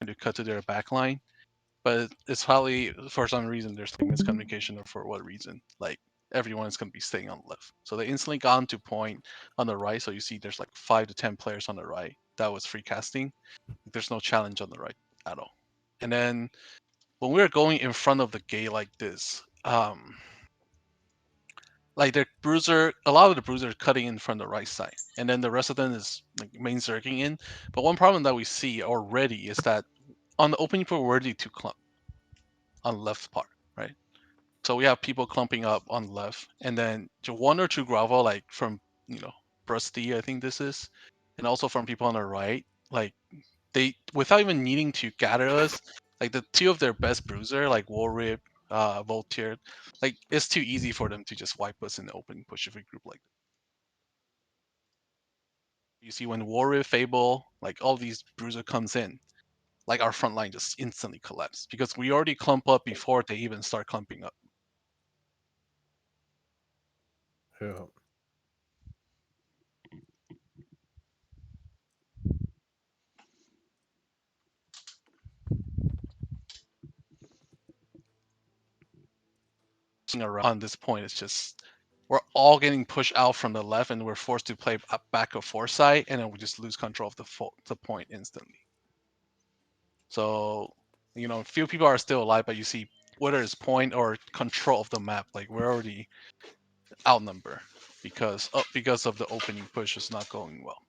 to cut to their back line, but it's probably for some reason there's like miscommunication or for what reason. Like everyone is going to be staying on the left, so they instantly got to point on the right. So you see there's like 5 to 10 players on the right. That was free casting. There's no challenge on the right at all. And then when we're going in front of the gate like this, like the bruiser, a lot of the bruiser cutting in from the right side, and then the rest of them is like main circling in. But one problem that we see already is that on the opening point we're ready to clump on the left part, right? So we have people clumping up on the left, and then to one or two gravel like from Brusty, I think this is, and also from people on the right, like they without even needing to gather us, like the two of their best bruiser, like Warrip, Voltaire, like it's too easy for them to just wipe us in the opening push if we group like that. You see when Warrip, Fable, like all these bruiser comes in, like our front line just instantly collapse because we already clump up before they even start clumping up. Yeah. Around on this point, it's just we're all getting pushed out from the left, and we're forced to play back of foresight, and then we just lose control of the point instantly. So, few people are still alive, but you see whether it's point or control of the map, like we're already outnumbered because of the opening push is not going well.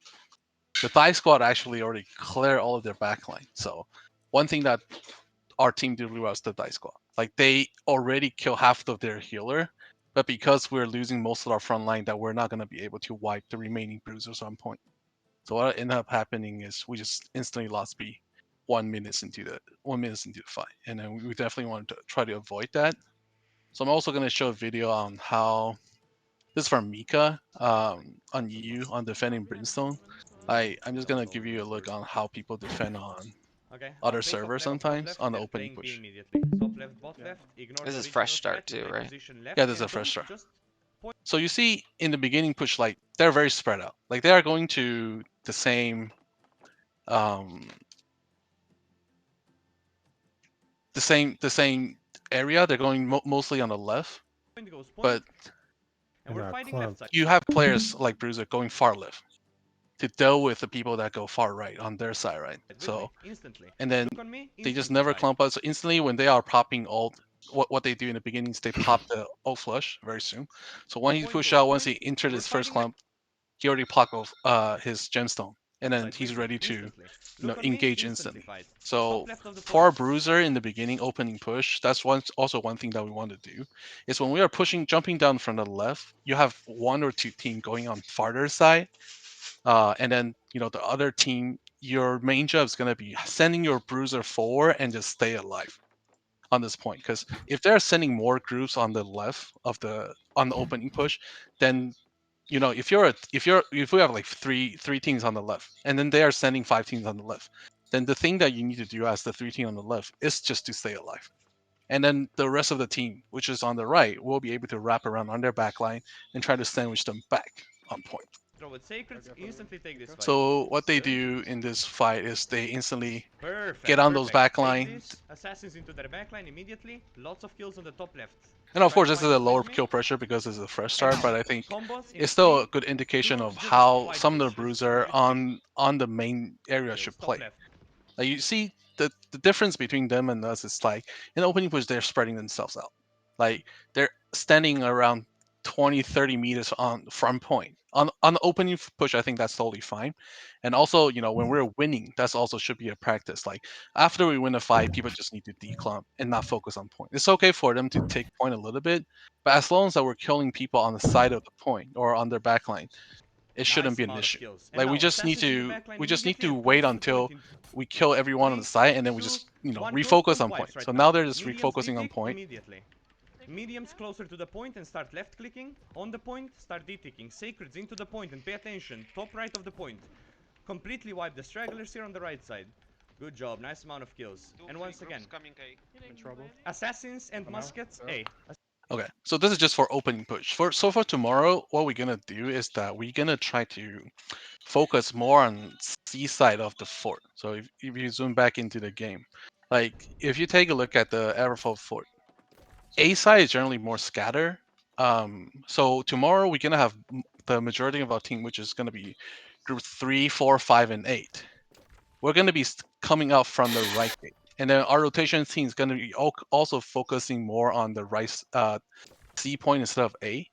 The Thai squad actually already cleared all of their backline. So one thing that our team did really well is the Thai squad. Like they already kill half of their healer, but because we're losing most of our front line, that we're not gonna be able to wipe the remaining bruisers on point. So what ended up happening is we just instantly lost B 1 minute into the fight, and then we definitely wanted to try to avoid that. So I'm also gonna show a video on how this is from Mika on EU on defending Brimstone. I'm just gonna give you a look on how people defend on Okay, other play top servers left, bot sometimes left. on the They're opening playing B push. immediately. Top left, bot left. Ignore This the is fresh original start strat. You too, play right? position left Yeah, this is a and fresh don't start. just So you see in the beginning push, like they're very spread out. Like they are going to um the same area. They're going mostly on the left, point goes but point. And And we're not fighting left clump. side. you have players like Bruiser going far left to deal with the people that go far right on their side, right? With me, So instantly. and then Look on me, they just instantly never fight. clump us. So instantly when they are popping ult, what they do in the beginning is they pop the ult flush very soon. So when he Point push goes out, once point. he entered And we're his first fighting left clump, he already blocked off his gemstone, and then side. he's With me, ready to instantly. Look on me, engage instantly instantly. fight. So Top left of the for point. our bruiser in the beginning opening push, that's also one thing that we want to do is when we are pushing jumping down from the left, you have one or two team going on farther side, and then the other team, your main job is going to be sending your bruiser forward and just stay alive on this point, because if they're sending more groups on the left of the on the opening push, then if we have like three teams on the left and then they are sending 5 teams on the left, then the thing that you need to do as the 3 team on the left is just to stay alive, and then the rest of the team which is on the right will be able to wrap around on their back line and try to sandwich them back on point. Throw it sacreds, instantly take this fight. So what they Good. do in this fight is they instantly get Perfect, on those perfect. back Take line. this. Assassins into their backline immediately. Lots of kills on the top left. And of Try to course, this is fight a it with lower me. kill pressure because it's a fresh And start, now, but I think combos in it's still a 3, good indication 2, of 0. how Fight some of this. the Just bruiser fight this. on the main area Kills. should Top play. left. Like you see the difference between them and us is like in opening push they're spreading themselves out. Like they're standing around 20, 30 meters on from point. On the opening push, I think that's totally fine. And also, when we're winning, that's also should be a practice. Like after we win a fight, people just need to declump and not focus on point. It's okay for them to take point a little bit, but as long as that we're killing people on the side of the point or on their backline, it shouldn't Nice be an amount of issue. kills. And Like now, assassins in the backline we just need immediately to and wait close to point until in we kill everyone on the 3, side, and then we 2, just 1. Close refocus point on point. wipes right So now now. they're just Mediums refocusing on D-tick point. immediately. Mediums closer to the point and start left clicking. On the point, start D-ticking. Sacreds into the point and pay attention. Top right of the point. Completely wipe the stragglers here on the right side. Good job, nice amount of kills. And once again, In trouble. assassins and muskets A. Okay, so this is just for opening push. For tomorrow, what we're gonna do is that we're gonna try to focus more on C side of the fort. So if you zoom back into the game, like if you take a look at the Everfold fort, A side is generally more scatter. So tomorrow we're gonna have the majority of our team, which is gonna be group 3, 4, 5, and 8. We're gonna be coming out from the right gate, and then our rotation team is gonna be also focusing more on the right C point instead of A,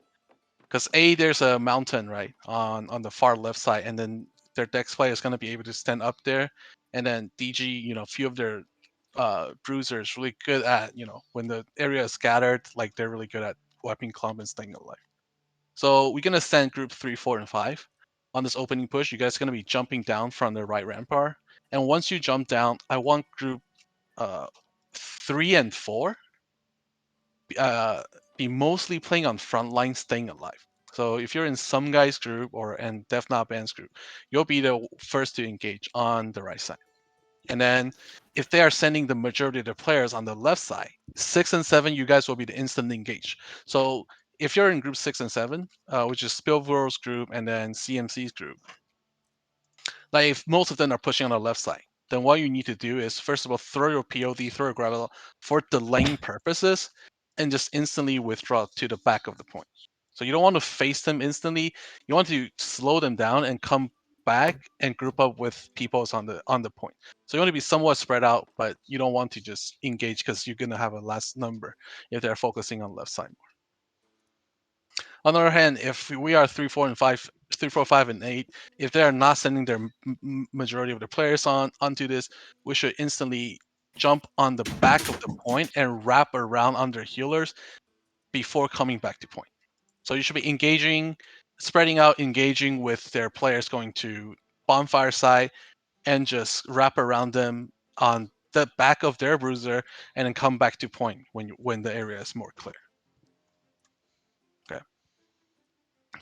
because A there's a mountain right on the far left side, and then their dex player is gonna be able to stand up there, and then DG, few of their bruisers really good at when the area is scattered, like they're really good at wiping clump and staying alive. So we're gonna send group 3, 4, and 5 on this opening push. You guys are gonna be jumping down from the right rampart, and once you jump down, I want group uh, 3 and 4 uh, be mostly playing on front line, staying alive. So if you're in some guy's group or in Def Not Band's group, you'll be the first to engage on the right side. And then if they are sending the majority of the players on the left side, 6 and 7, you guys will be the instant engage. So if you're in group 6 and 7, which is Spilvor's group and then CMC's group, like if most of them are pushing on the left side, then what you need to do is first of all throw your POD, throw your gravel for delaying purposes, and just instantly withdraw to the back of the point. So you don't want to face them instantly. You want to slow them down and come back and group up with peoples on the point. So you want to be somewhat spread out, but you don't want to just engage because you're gonna have a last number if they're focusing on left side. On the other hand, if we are 3, 4, and 5, 3, 4, 5, and 8, if they are not sending their majority of the players onto this, we should instantly jump on the back of the point and wrap around under healers before coming back to point. So you should be engaging, spreading out, engaging with their players going to bonfire side, and just wrap around them on the back of their bruiser, and then come back to point when the area is more clear. Okay.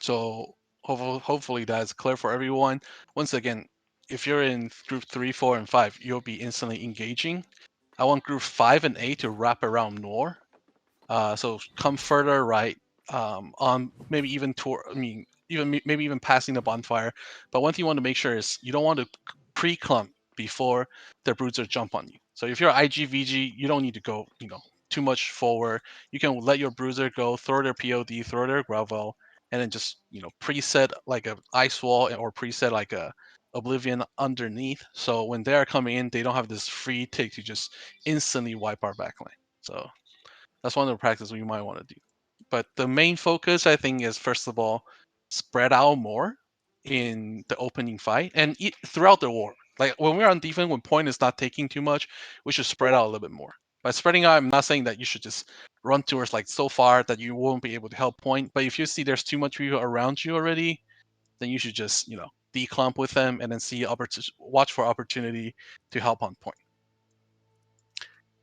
So hopefully that's clear for everyone. Once again, if you're in group 3, 4, and 5, you'll be instantly engaging. I want group 5 and 8 to wrap around Nor. So come further right, on maybe even toward, I mean, even maybe even passing the bonfire. But one thing you want to make sure is you don't want to pre-clump before the bruiser jump on you. So if you're IGVG, you don't need to go, too much forward. You can let your bruiser go, throw their POD, throw their gravel, and then just preset like a ice wall or preset like a oblivion underneath. So when they are coming in, they don't have this free tick to just instantly wipe our backline. So that's one of the practices we might want to do. But the main focus, I think, is first of all, spread out more in the opening fight and throughout the war. Like when we're on defense, when point is not taking too much, we should spread out a little bit more. By spreading out, I'm not saying that you should just run towards like so far that you won't be able to help point. But if you see there's too much people around you already, then you should just declump with them and then watch for opportunity to help on point.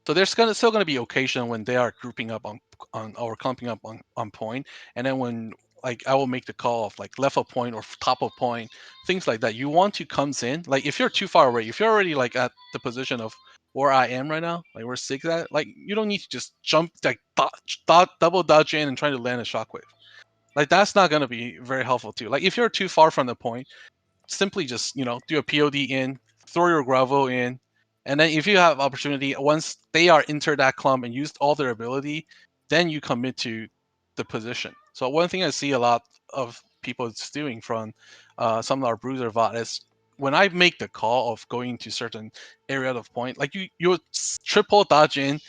So there's still gonna be occasion when they are grouping up on or clumping up on point, and then when like I will make the call of like left of point or top of point, things like that. You want to comes in like if you're too far away, if you're already like at the position of where I am right now, like where six at, like you don't need to just jump like double dodge in and try to land a shockwave. Like that's not gonna be very helpful too. Like if you're too far from the point, simply just do a POD in, throw your gravel in, and then if you have opportunity, once they are entered that clump and used all their ability, then you commit to the position. So one thing I see a lot of people doing from some of our bruiser VOD is when I make the call of going to certain area of point, like you triple dodge in,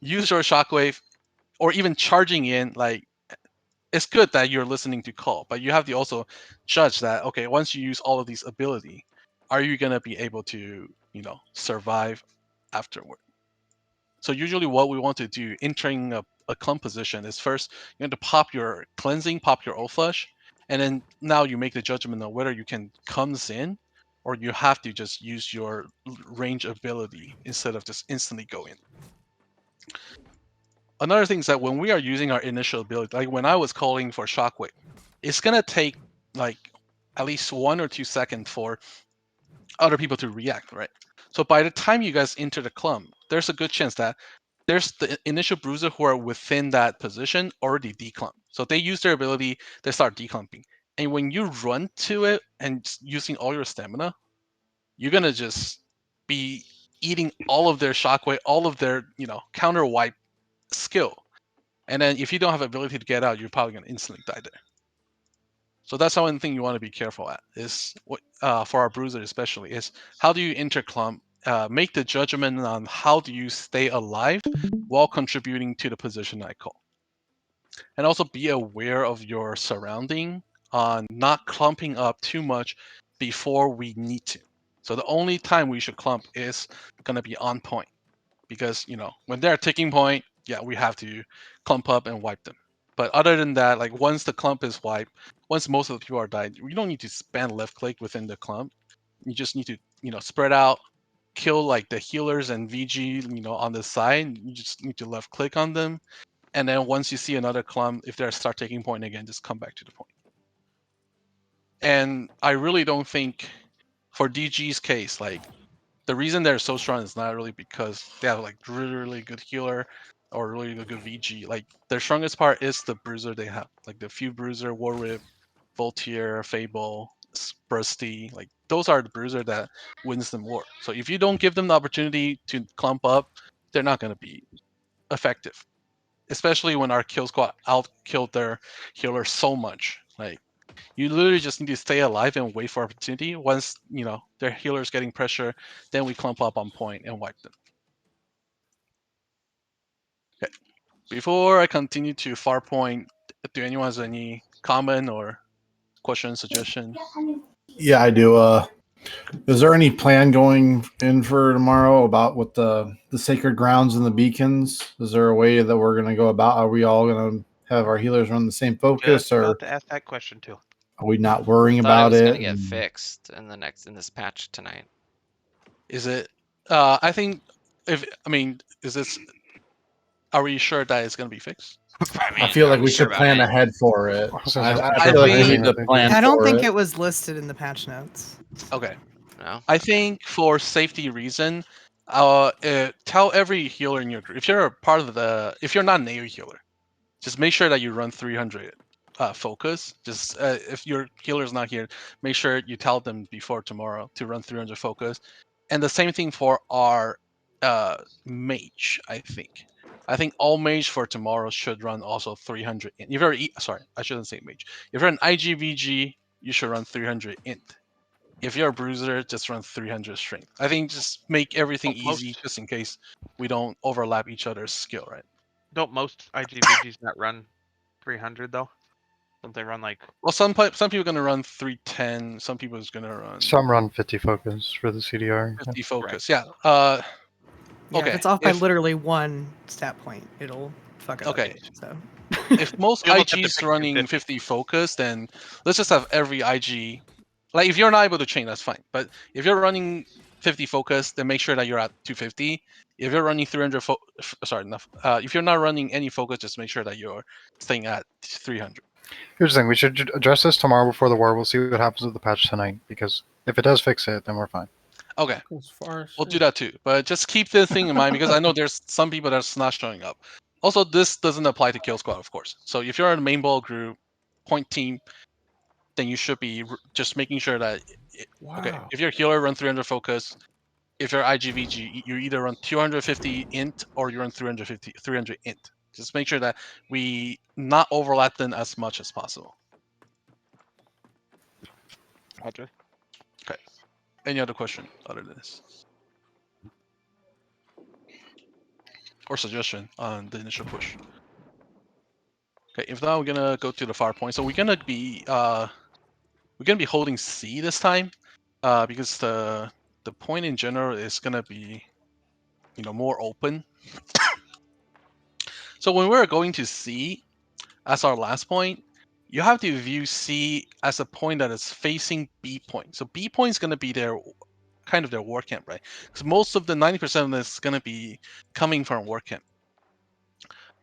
use your shockwave, or even charging in, like it's good that you're listening to call, but you have to also judge that okay, once you use all of these ability, are you gonna be able to survive afterward? So usually what we want to do entering a clump position is first you have to pop your cleansing, pop your old flush, and then now you make the judgment of whether you can comes in or you have to just use your range ability instead of just instantly go in. Another thing is that when we are using our initial ability, like when I was calling for Shockwave, it's gonna take like at least 1 or 2 seconds for other people to react, right? So by the time you guys enter the clump, there's a good chance that there's the initial bruiser who are within that position already declump. So they use their ability, they start declumping. And when you run to it and using all your stamina, you're gonna just be eating all of their shockwave, all of their counter wipe skill. And then if you don't have ability to get out, you're probably gonna instantly die there. So that's one thing you want to be careful at is what for our bruiser especially is how do you interclump, make the judgment on how do you stay alive while contributing to the position I call, and also be aware of your surrounding on not clumping up too much before we need to. So the only time we should clump is gonna be on point because when they're ticking point, yeah, we have to clump up and wipe them. But other than that, like once the clump is wiped, once most of the people are died, you don't need to spam left click within the clump. You just need to spread out, kill like the healers and VG on the side. You just need to left click on them, and then once you see another clump, if they start taking point again, just come back to the point. And I really don't think for DG's case, like the reason they're so strong is not really because they have like really good healer or really good VG. Like their strongest part is the bruiser they have, like the few bruiser, War Whip, Voltier, Fable, Bursty. Like those are the bruiser that wins them war. So if you don't give them the opportunity to clump up, they're not going to be effective. Especially when our kill squad out killed their healer so much. Like you literally just need to stay alive and wait for opportunity. Once their healer's getting pressure, then we clump up on point and wipe them. Okay. Before I continue to far point, do anyone has any comment or question, suggestion? Yeah, I do. Is there any plan going in for tomorrow about what the sacred grounds and the beacons? Is there a way that we're going to go about? Are we all going to have our healers run the same focus, Just or about to ask that question too. are we not worrying Thought it about was it? gonna get fixed in this patch tonight. Is it? I think is this? Are we sure that it's going to be fixed? I feel like I'm we sure should about plan it. ahead for it. I I feel like we think- need to plan. I don't for think it. it was listed in the patch notes. Okay. No. I think for safety reason, tell every healer in your group if you're a part of if you're not an AoE healer, just make sure that you run 300 focus. Just if your healer is not here, make sure you tell them before tomorrow to run 300 focus. And the same thing for our mage. I think all mage for tomorrow should run also 300 int. If you're sorry, I shouldn't say mage. If you're an IGVG, you should run 300 int. If you're a bruiser, just run 300 strength. I think just make everything easy, Most just in case we don't overlap each other's skill, right? don't most IGVGs not run 300 though? Don't they run like Well, some people are gonna run 310. Some people is gonna run Some run 50 focus for the CDR. 50 focus. Yeah. Yeah, Okay. if it's off by literally one stat point, it'll fuck it Okay. up. So If most You'll look at the IGs picture running 50. 50 focus, then let's just have every IG. Like if you're not able to chain, that's fine. But if you're running 50 focus, then make sure that you're at 250. If you're running 300, sorry, enough. If you're not running any focus, just make sure that you're staying at 300. Here's the thing, we should address this tomorrow before the war. We'll see what happens with the patch tonight, because if it does fix it, then we're fine. Okay, As far as we'll do that too. But just keep this thing in mind because I know there's some people that's not showing up. Also, this doesn't apply to Kill Squad, of course. So if you're in a main ball group, point team, then you should be just making sure that okay, Wow. if your healer run 300 focus, if you're IGVG, you either run 250 int or you run 300 int. Just make sure that we not overlap them as much as possible. Roger. Any other question other than this? Or suggestion on the initial push? Okay, if not, we're gonna go to the far point. So we're gonna be holding C this time, because the point in general is gonna be more open. So when we're going to C as our last point, you have to view C as a point that is facing B point. So B point is gonna be their kind of their war camp, right? Because most of the 90% of this is gonna be coming from war camp.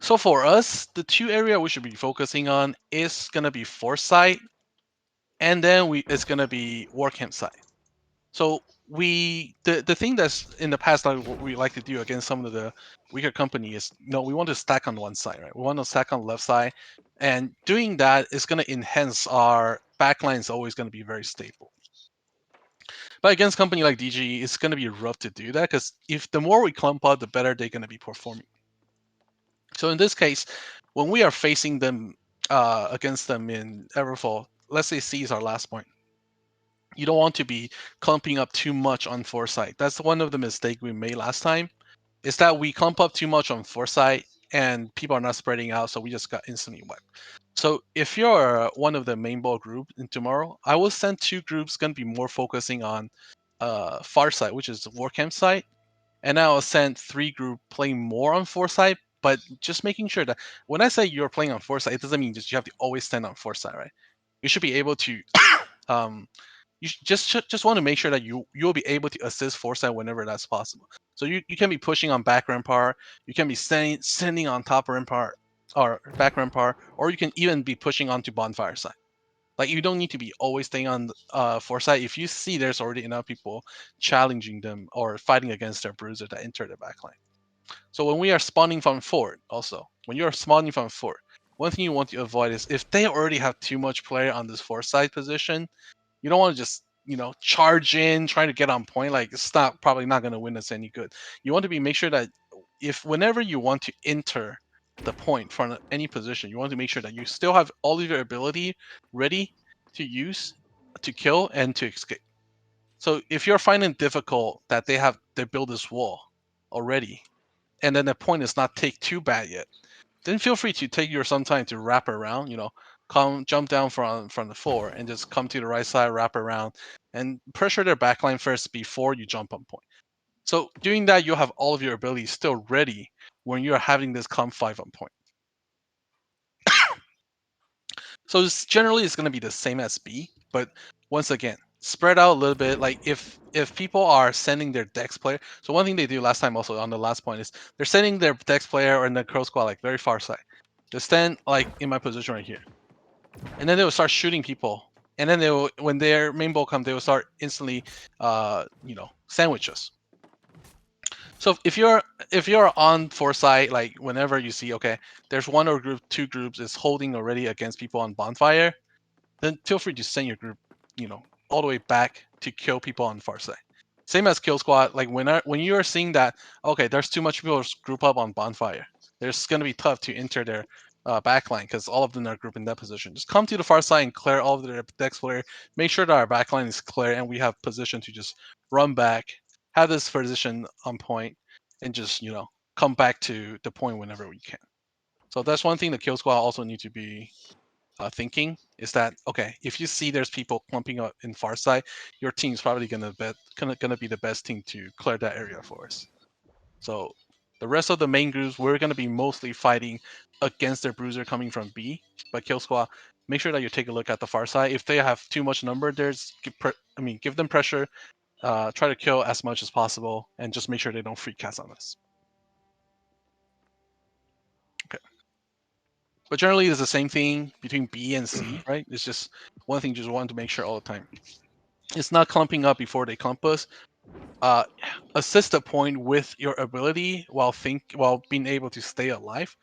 So for us, the two area we should be focusing on is gonna be foresight, and then it's gonna be war camp side. So the thing that's in the past like what we like to do against some of the weaker company is we want to stack on one side, right? We want to stack on the left side, and doing that is gonna enhance our backline is always gonna be very stable. But against company like DG, it's gonna be rough to do that because if the more we clump up, the better they're gonna be performing. So in this case, when we are facing them against them in Everfall, let's say C is our last point. You don't want to be clumping up too much on foresight. That's one of the mistakes we made last time. Is that we clump up too much on foresight and people are not spreading out, so we just got instantly wiped. So if you're one of the main ball group in tomorrow, I will send 2 groups going to be more focusing on far side, which is the war camp site, and I'll send 3 group playing more on foresight, but just making sure that when I say you're playing on foresight, it doesn't mean just you have to always stand on foresight, right? You should be able to um, you just want to make sure that you'll be able to assist foresight whenever that's possible. So you can be pushing on back rampart, you can be sending on top rampart or back rampart, or you can even be pushing onto bonfire side. Like you don't need to be always staying on foresight. If you see there's already enough people challenging them or fighting against their bruiser that enter the backline. So when we are spawning from fort, also when you are spawning from fort, one thing you want to avoid is if they already have too much player on this foresight position, you don't want to just charge in trying to get on point. Like it's not probably not going to win us any good. You want to be make sure that if whenever you want to enter the point from any position, you want to make sure that you still have all of your ability ready to use to kill and to escape. So if you're finding it difficult that they build this wall already, and then the point is not take too bad yet, then feel free to take your some time to wrap around. Come jump down from the floor and just come to the right side, wrap around, and pressure their backline first before you jump on point. So doing that, you'll have all of your abilities still ready when you're having this come 5 on point. So generally it's going to be the same as B, but once again, spread out a little bit. Like if people are sending their Dex player, so one thing they do last time also on the last point is they're sending their Dex player or in the Crow Squad like very far side. They stand like in my position right here, and then they will start shooting people. And then they will, when their main ball comes, they will start instantly, sandwich us. So if you're on foresight, like whenever you see okay, there's one or group, 2 groups is holding already against people on bonfire, then feel free to send your group, all the way back to kill people on the far side. Same as kill squad. Like when you are seeing that okay, there's too much people group up on bonfire, there's gonna be tough to enter their backline because all of them are grouped in that position. Just come to the far side and clear all of their dex player. Make sure that our backline is clear and we have position to just run back, have this position on point, and just come back to the point whenever we can. So that's one thing the kill squad also need to be thinking is that okay, if you see there's people clumping up in far side, your team's probably gonna be the best team to clear that area for us. So the rest of the main groups, we're gonna be mostly fighting against their bruiser coming from B. But kill squad, make sure that you take a look at the far side. If they have too much number, give them pressure. Try to kill as much as possible, and just make sure they don't free cast on us. Okay. But generally, it's the same thing between B and C, right? It's just one thing you just want to make sure all the time. It's not clumping up before they clump us. Uh, assist a point with your ability while being able to stay alive.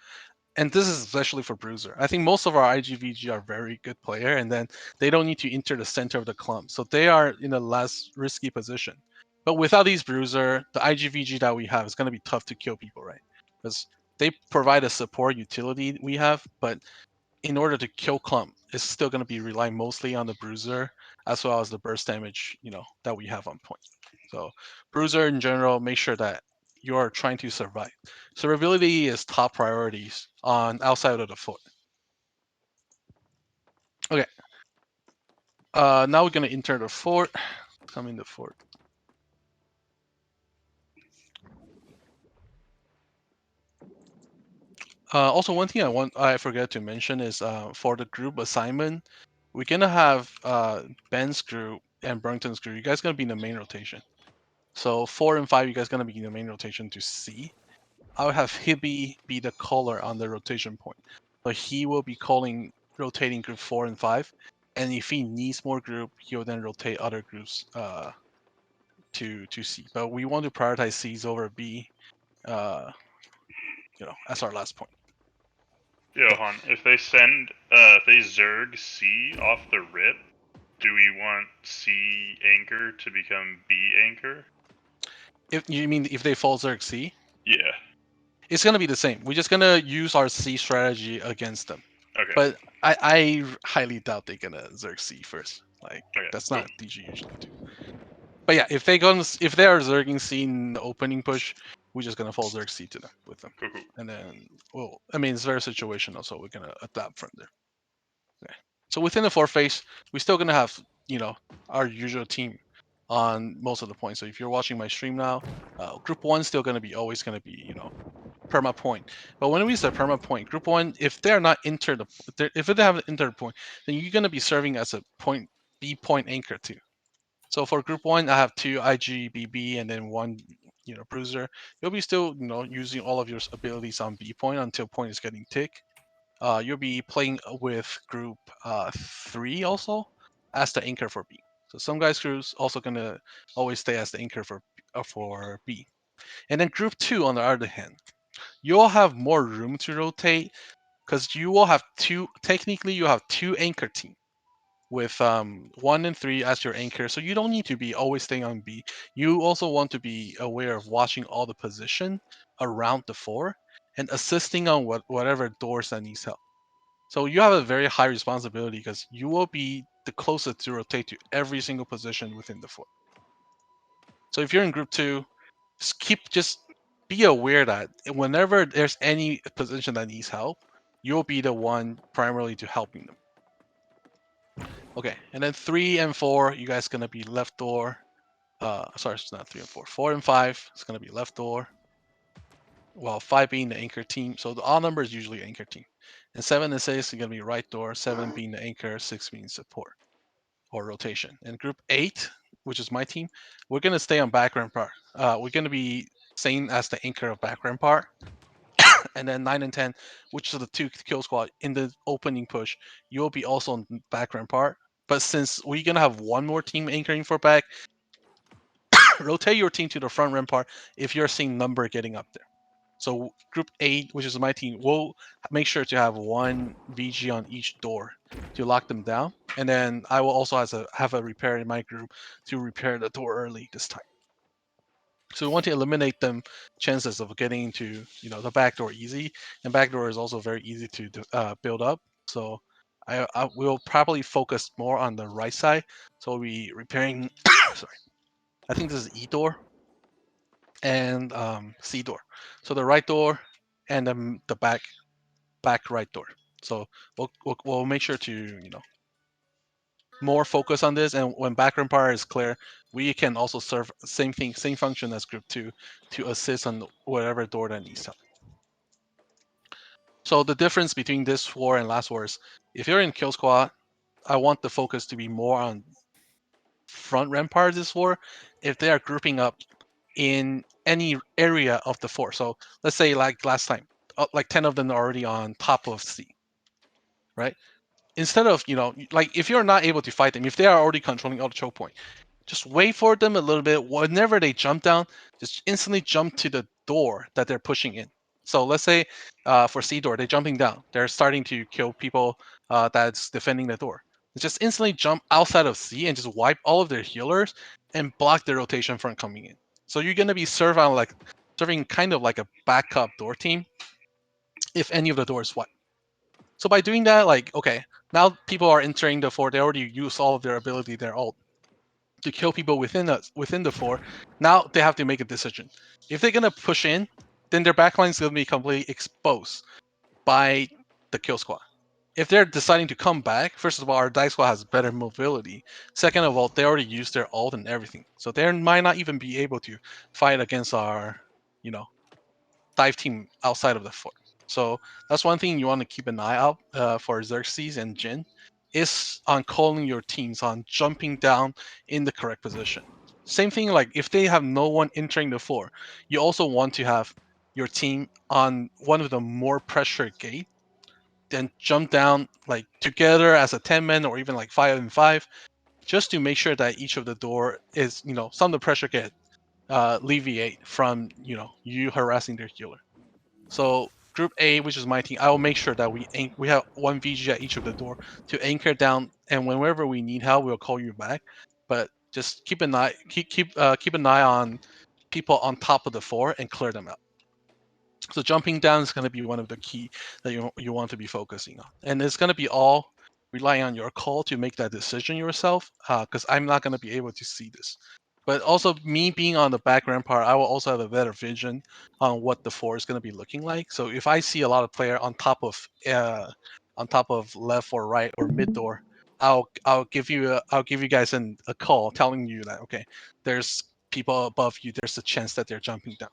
And this is especially for Bruiser. I think most of our IGVG are very good player, and then they don't need to enter the center of the clump, so they are in a less risky position. But without these Bruiser, the IGVG that we have is going to be tough to kill people, right? Because they provide a support utility we have, but in order to kill clump, it's still going to be relying mostly on the Bruiser as well as the burst damage, that we have on point. So Bruiser in general, make sure that you are trying to survive. Survivability is top priorities on outside of the foot. Okay. Now we're gonna enter the fort. Come in the fort. Also, one thing I forgot to mention is for the group assignment, we're gonna have Ben's group and Burrington's group. You guys gonna be in the main rotation. So 4 and 5, you guys gonna be in the main rotation to C. I would have Hibby be the caller on the rotation point. So he will be rotating group 4 and 5. And if he needs more group, he'll then rotate other groups to C. But we want to prioritize C's over B, uh, as our last point. Johan, if they send if they Zerg C off the rip, do we want C anchor to become B anchor? If you mean if they fall Zerg C, Yeah. it's gonna be the same. We're just gonna use our C strategy against them. Okay. But I highly doubt they're gonna Zerg C first. Like Okay, that's cool. not what DG usually do. But yeah, if they are Zerging C in the opening push, we're just gonna fall Zerg C to them with them. Cool, cool. And then well, I mean it's very situational, so we're gonna adapt from there. Okay. So within the 4 phase, we're still gonna have, our usual team on most of the points. So if you're watching my stream now, group one's still gonna be always gonna be, perma point. But when we say perma point, group one, if they're not if they haven't entered point, then you're gonna be serving as a point B point anchor too. So for group one, I have 2 IGBB and then 1, bruiser. You'll be still, using all of your abilities on B point until point is getting tick. You'll be playing with group 3 also as the anchor for B. So some guys' crews also gonna always stay as the anchor for B. And then group 2 on the other hand, you'll have more room to rotate because you will have technically you have 2 anchor team with 1 and 3 as your anchor. So you don't need to be always staying on B. You also want to be aware of watching all the position around the 4 and assisting on whatever doors that needs help. So you have a very high responsibility because you will be the closest to rotate to every single position within the 4. So if you're in group 2, just be aware that whenever there's any position that needs help, you'll be the one primarily to helping them. Okay, and then 3 and 4, you guys gonna be left door. Sorry, it's not 3 and 4. 4 and 5, it's gonna be left door. Well, 5 being the anchor team, so the odd number is usually anchor team. And 7 and 6 are gonna be right door. 7 being the anchor, 6 being support or rotation. And group 8, which is my team, we're gonna stay on background part. We're gonna be same as the anchor of background part. And then 9 and 10, which are the 2 kill squad in the opening push, you'll be also on the background part. But since we're gonna have one more team anchoring for back, rotate your team to the front rampart if you're seeing number getting up there. So group 8, which is my team, will make sure to have 1 VG on each door to lock them down. And then I will also have a repair in my group to repair the door early this time. So we want to eliminate them chances of getting into the back door easy, and back door is also very easy to build up. So I will probably focus more on the right side. So we repairing. Sorry, I think this is E door and C door. So the right door and then the back right door. So we'll make sure to more focus on this, and when background power is clear, we can also serve same thing, same function as group 2 to assist on whatever door that needs help. So the difference between this war and last war is if you're in kill squad, I want the focus to be more on front rampart this war if they are grouping up in any area of the 4. So let's say like last time, like 10 of them are already on top of C, right? Instead of, like if you're not able to fight them, if they are already controlling all the choke point, just wait for them a little bit. Whenever they jump down, just instantly jump to the door that they're pushing in. So let's say for C door, they're jumping down. They're starting to kill people that's defending the door. Just instantly jump outside of C and just wipe all of their healers and block the rotation from coming in. So you're gonna be serving kind of like a backup door team if any of the doors wipe. So by doing that, like, okay, now people are entering the 4. They already used all of their ability, their ult, to kill people within the 4. Now they have to make a decision. If they're gonna push in, then their backline is gonna be completely exposed by the kill squad. If they're deciding to come back, first of all, our dive squad has better mobility. Second of all, they already used their ult and everything, so they might not even be able to fight against our, dive team outside of the 4. So that's one thing you want to keep an eye out for Xerxes and Jin, is on calling your teams on jumping down in the correct position. Same thing, like if they have no one entering the 4, you also want to have your team on one of the more pressure gate, then jump down like together as a 10 man or even like 5 and 5, just to make sure that each of the door is, some of the pressure get alleviate from you harassing their healer. So Group A, which is my team, I will make sure that we have one VG at each of the door to anchor down, and whenever we need help, we'll call you back. But just keep an eye on people on top of the 4 and clear them out. So jumping down is going to be one of the key that you want to be focusing on, and it's going to be all relying on your call to make that decision yourself. Because I'm not going to be able to see this, but also me being on the background part, I will also have a better vision on what the 4 is going to be looking like. So if I see a lot of player on top of left or right or mid door, I'll give you guys a call telling you that okay, there's people above you. There's a chance that they're jumping down.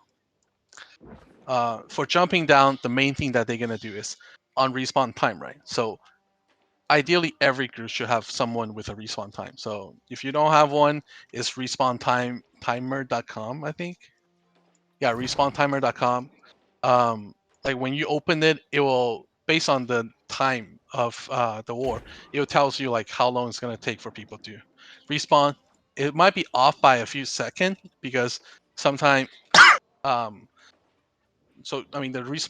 For jumping down, the main thing that they're gonna do is on respawn time, right? So ideally, every group should have someone with a respawn time. So if you don't have one, it's respawntimer.com, I think. Yeah, respawntimer.com. Like when you open it, it will based on the time of the war, it will tells you like how long it's gonna take for people to respawn. It might be off by a few seconds because sometimes um, so I mean the first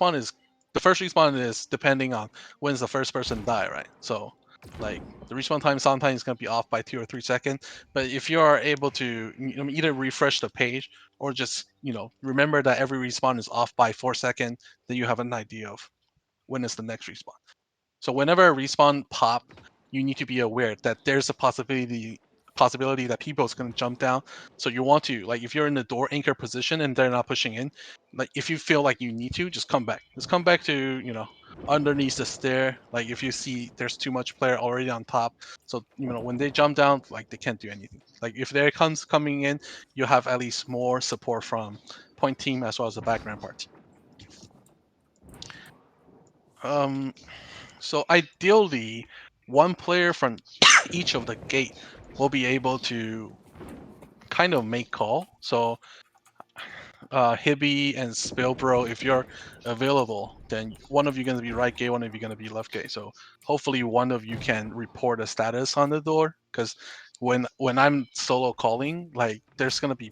respawn is depending on when's the first person die, right? So like the respawn time sometimes is gonna be off by 2 or 3 seconds. But if you are able to either refresh the page or just remember that every respawn is off by 4 seconds, then you have an idea of when is the next respawn. So whenever a respawn pop, you need to be aware that there's a possibility that people is going to jump down. So you want to like if you're in the door anchor position and they're not pushing in, like if you feel like you need to, just come back. Just come back to underneath the stair. Like if you see there's too much player already on top, so when they jump down, like they can't do anything. Like if there comes coming in, you have at least more support from point team as well as the background part. Um, So ideally, one player from each of the gate will be able to kind of make call. So Hibby and Spillbro, if you're available, then one of you going to be right gate, one of you going to be left gate. So hopefully one of you can report a status on the door, because when I'm solo calling, like there's going to be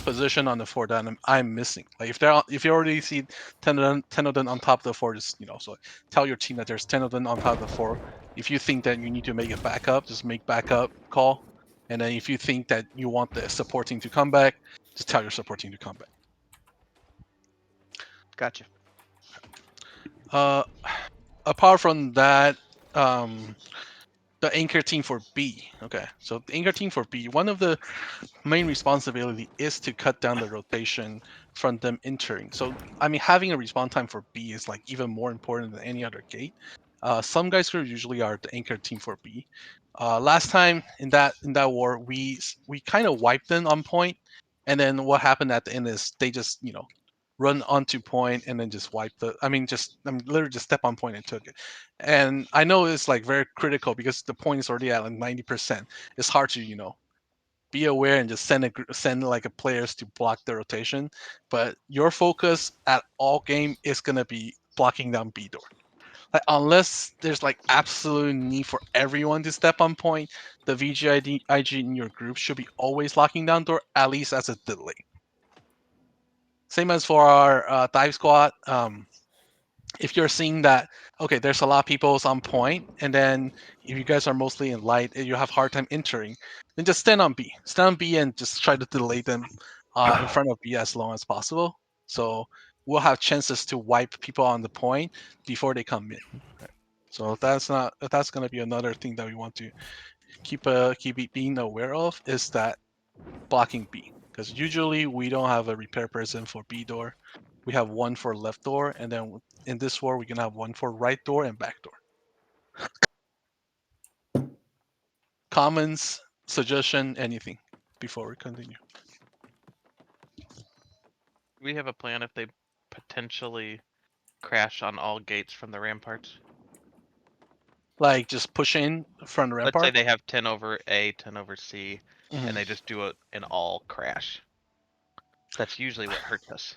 position on the 4 that I'm missing. Like if you already see 10 of them on top of the 4, just so tell your team that there's 10 of them on top of the 4. If you think that you need to make a backup, just make backup call. And then if you think that you want the support team to come back, just tell your support team to come back. Gotcha. Uh, apart from that, the anchor team for B. Okay, so the anchor team for B, one of the main responsibility is to cut down the rotation from them entering. So I mean, having a respawn time for B is like even more important than any other gate. Some guys who usually are the anchor team for B. Last time in that war, we kind of wiped them on point, and then what happened at the end is they just run onto point and then just wipe the. Literally just step on point and took it. And I know it's like very critical because the point is already at like 90%. It's hard to be aware and just send like a players to block the rotation. But your focus at all game is gonna be blocking down B door. Like unless there's like absolute need for everyone to step on point, the VGID IG in your group should be always locking down door, at least as a delay. Same as for our dive squad. If you're seeing that okay, there's a lot of people on point, and then if you guys are mostly in light and you have hard time entering, then just stand on B. Stand on B and just try to delay them in front of B as long as possible. So we'll have chances to wipe people on the point before they come in. Right? So that's gonna be another thing that we want to keep being aware of, is that blocking B, because usually we don't have a repair person for B door. We have one for left door, and then in this war we can have one for right door and back door. Comments, suggestion, anything before we continue? We have a plan if they potentially crash on all gates from the ramparts. Like just push in from the Let's say rampart. they have 10 over A, 10 over C, Mhm. and they just do an all crash. That's usually what hurts us.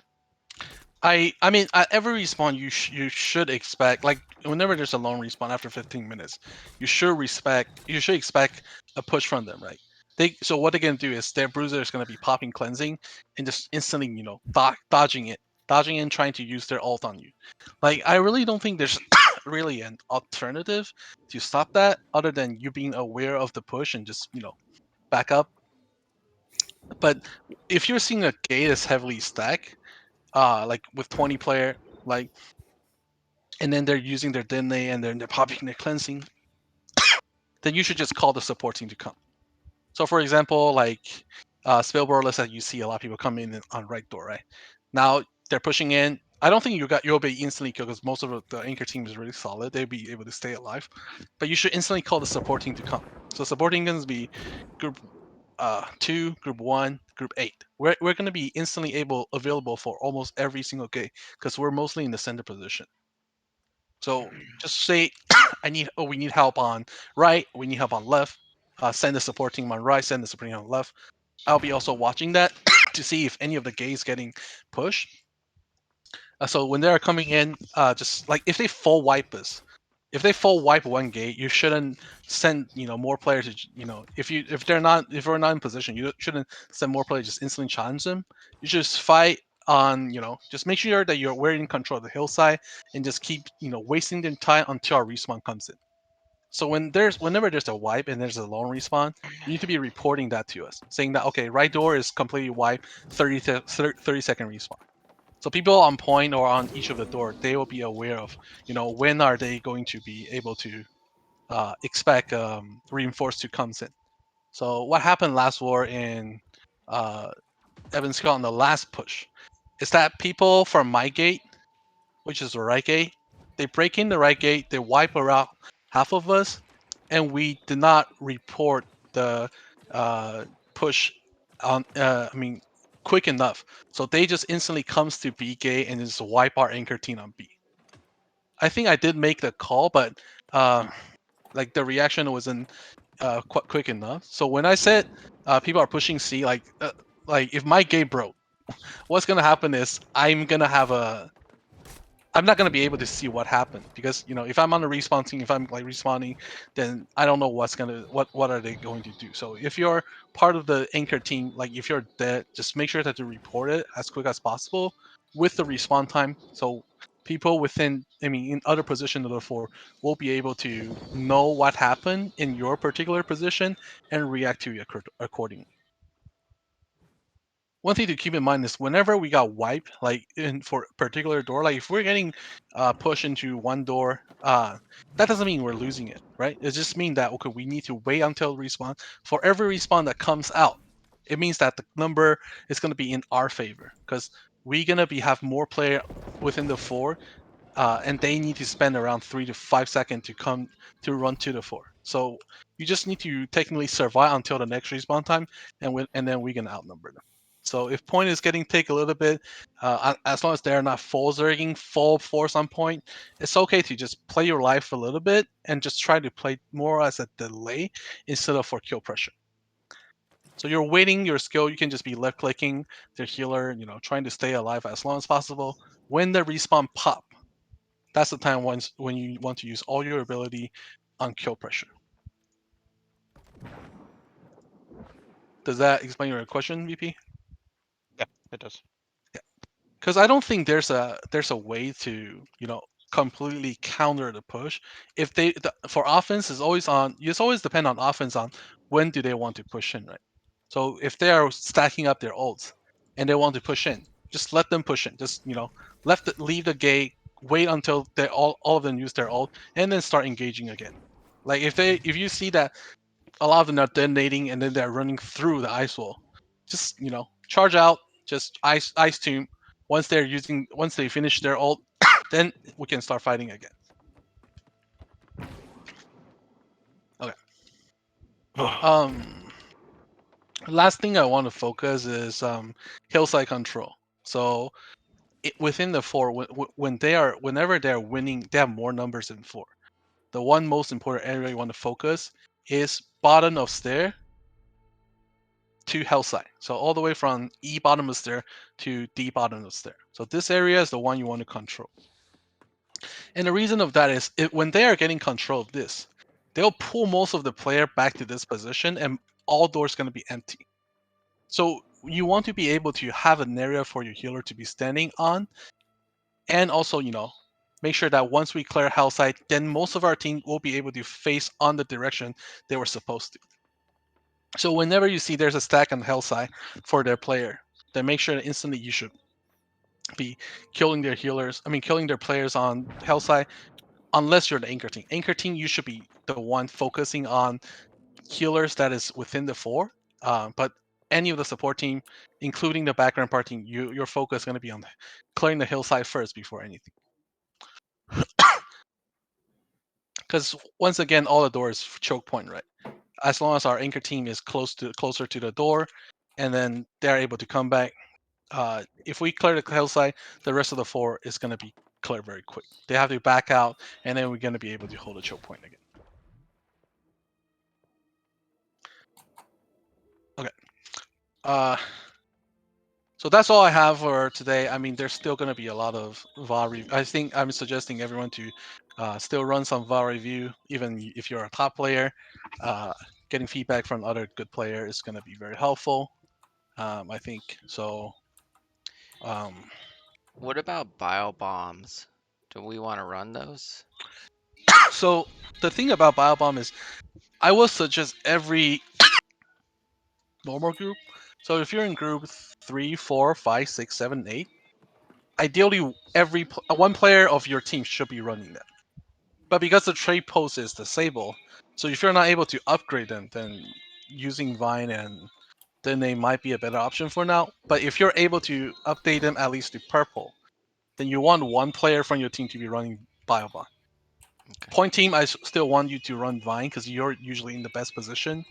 I mean, at every respawn, you should expect, like whenever there's a lone respawn after 15 minutes, you should expect a push from them, right? So what they're gonna do is their bruiser is gonna be popping cleansing and just instantly dodging it dodging in, trying to use their ult on you. Like, I really don't think there's really an alternative to stop that other than you being aware of the push and just, back up. But if you're seeing a gate that's heavily stacked, like with 20 player, like, and then they're using their Dene and they're popping their cleansing, then you should just call the support team to come. So for example, like Spellborough, let's say you see a lot of people come in on right door, right? Now they're pushing in. I don't think you'll be instantly killed because most of the anchor team is really solid. They'll be able to stay alive. But you should instantly call the support team to come. So supporting can be group 2, group 1, group 8. We're gonna be instantly available for almost every single game because we're mostly in the center position. So just say we need help on right, we need help on left. Send the support team on right, send the support team on left. I'll be also watching that to see if any of the gates getting pushed. So when they're coming in, just like if they full wipe us, if they full wipe one gate, you shouldn't send more players. If we're not in position, you shouldn't send more players just instantly challenge them. You should just fight on just make sure that we're in control of the hillside and just keep wasting their time until our respawn comes in. So whenever there's a wipe and there's a lone respawn, you need to be reporting that to us, saying that okay, right door is completely wiped, 30-second respawn. So people on point or on each of the door, they will be aware of when are they going to be able to expect reinforced to comes in. So what happened last war in Evans Scott on the last push is that people from my gate, which is the right gate, they break in the right gate, they wipe around half of us, and we did not report the push on. Quick enough, so they just instantly comes to B gate and just wipe our anchor team on B. I think I did make the call, but like the reaction wasn't quite quick enough. So when I said people are pushing C, like if my gate broke, what's gonna happen is I'm not gonna be able to see what happened because if I'm on the respawn team, if I'm like respawning, then I don't know what are they going to do. So if you're part of the anchor team, like if you're dead, just make sure that you report it as quick as possible with the respawn time. So people in other positions of the floor will be able to know what happened in your particular position and react to it accordingly. One thing to keep in mind is whenever we got wiped, like in for a particular door, like if we're getting pushed into one door, that doesn't mean we're losing it, right? It just means that okay, we need to wait until respawn. For every respawn that comes out, it means that the number is going to be in our favor because we're gonna have more player within the floor, and they need to spend around 3 to 5 seconds to run to the floor. So you just need to technically survive until the next respawn time, and then we can outnumber them. So if point is getting take a little bit, as long as they're not full zerging, full force on point, it's okay to just play your life a little bit and just try to play more as a delay instead of for kill pressure. So you're waiting your skill, you can just be left clicking the healer, trying to stay alive as long as possible. When the respawn pop, that's the time when you want to use all your ability on kill pressure. Does that explain your question, VP? Yeah, it does. Because I don't think there's a way to completely counter the push. If for offense is always on, it's always depend on offense on when do they want to push in, right? So if they are stacking up their ults and they want to push in, just let them push in. Just leave the gate, wait until they all of them use their ult, and then start engaging again. Like if you see that a lot of them are detonating and then they're running through the ice wall, just charge out, just ice tomb. Once they finish their ult, then we can start fighting again. Okay. Last thing I want to focus is hillside control. So within the four, whenever they're winning, they have more numbers than four. The one most important area you want to focus is bottom of stair to hillside. So all the way from E bottom of stair to D bottom of stair. So this area is the one you want to control. And the reason of that is when they are getting control of this, they'll pull most of the player back to this position and all doors going to be empty. So you want to be able to have an area for your healer to be standing on, and also make sure that once we clear hell site, then most of our team will be able to face on the direction they were supposed to. So whenever you see there's a stack on hell site for their player, then make sure that instantly you should be killing their healers. I mean, killing their players on hell site, unless you're the anchor team. Anchor team, you should be the one focusing on healers that is within the 4. But any of the support team, including the background part team, your focus is going to be on clearing the hillside first before anything. Because once again, all the doors choke point, right? As long as our anchor team is closer to the door, and then they're able to come back. If we clear the hillside, the rest of the 4 is going to be cleared very quick. They have to back out, and then we're going to be able to hold a choke point again. Okay. So that's all I have for today. I mean, there's still going to be a lot of VAR review. I think I'm suggesting everyone to still run some VAR review, even if you're a top player. Getting feedback from other good player is going to be very helpful. I think so. What about bio bombs? Do we want to run those? So the thing about Biobomb is, I will suggest every normal group. So if you're in group 3, 4, 5, 6, 7, 8, ideally one player of your team should be running that. But because the trade post is disabled, so if you're not able to upgrade them, then using Vine and then they might be a better option for now. But if you're able to update them at least to purple, then you want one player from your team to be running Biobomb. Okay. Point team, I still want you to run Vine because you're usually in the best position.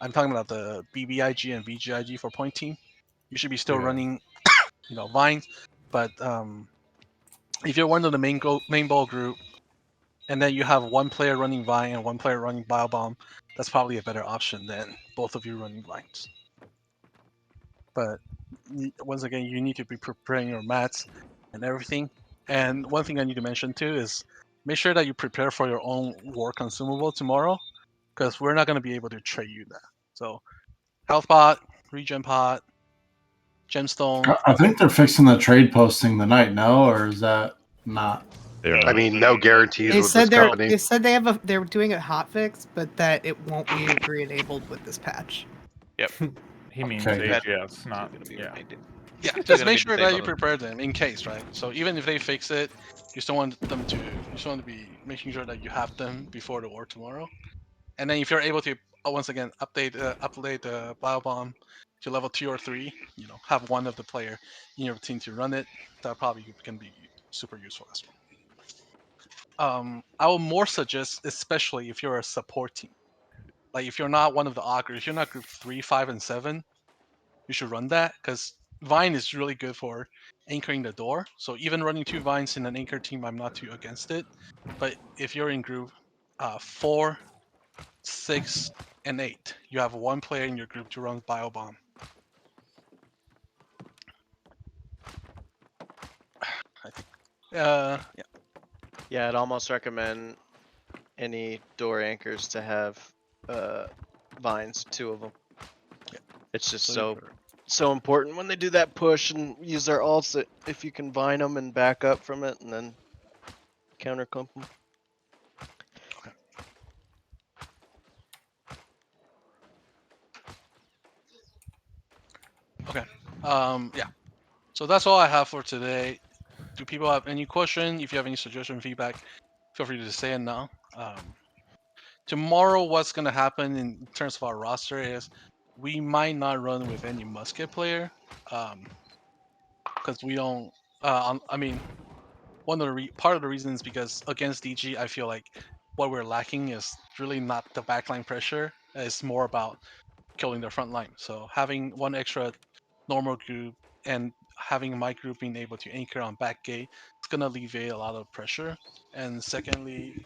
I'm talking about the BBIG and VGIG for point team. You should be still running, Vine. But if you're one of the main ball group, and then you have one player running Vine and one player running Biobomb, that's probably a better option than both of you running Vines. But once again, you need to be preparing your mats and everything. And one thing I need to mention too is make sure that you prepare for your own war consumable tomorrow, because we're not going to be able to trade you that. So health pot, regen pot, gemstone. I think they're fixing the trade posting tonight. No, or is that not? I mean, no guarantees They with said this company. they said they're doing a hotfix, but that it won't be re-enabled with this patch. He means Okay. AGS, not yeah. Yeah, Still just gonna make be sure that you disabled. prepare them in case, right? So even if they fix it, you still want to be making sure that you have them before the war tomorrow. And then if you're able to once again update the Biobomb to level 2 or 3, have one of the player in your team to run it. That probably can be super useful as well. I will more suggest, especially if you're a support team, like if you're not one of the augurs, if you're not group 3, 5, and 7, you should run that because Vine is really good for anchoring the door. So even running 2 Vines in an anchor team, I'm not too against it. But if you're in group 4, 6, and 8, you have one player in your group to run Biobomb. I think. Yeah. Yeah, I'd almost recommend any door anchors to have vines, 2 of them. It's just so important when they do that push and use their ults that if you can vine them and back up from it and then counter clump them. Okay. Yeah. So that's all I have for today. Do people have any question? If you have any suggestion, feedback, feel free to say it now. Tomorrow, what's gonna happen in terms of our roster is we might not run with any musket player, because we don't. I mean, one of the part of the reason is because against DG, I feel like what we're lacking is really not the backline pressure. It's more about killing their front line. So having one extra normal group and having my group being able to anchor on back gate, it's gonna alleviate a lot of pressure. And secondly,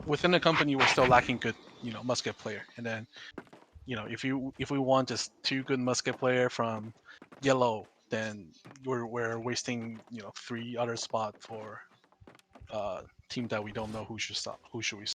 within the company, we're still lacking good, musket player. And then, if we want just 2 good musket player from yellow, then we're wasting 3 other spot for team that we don't know who should we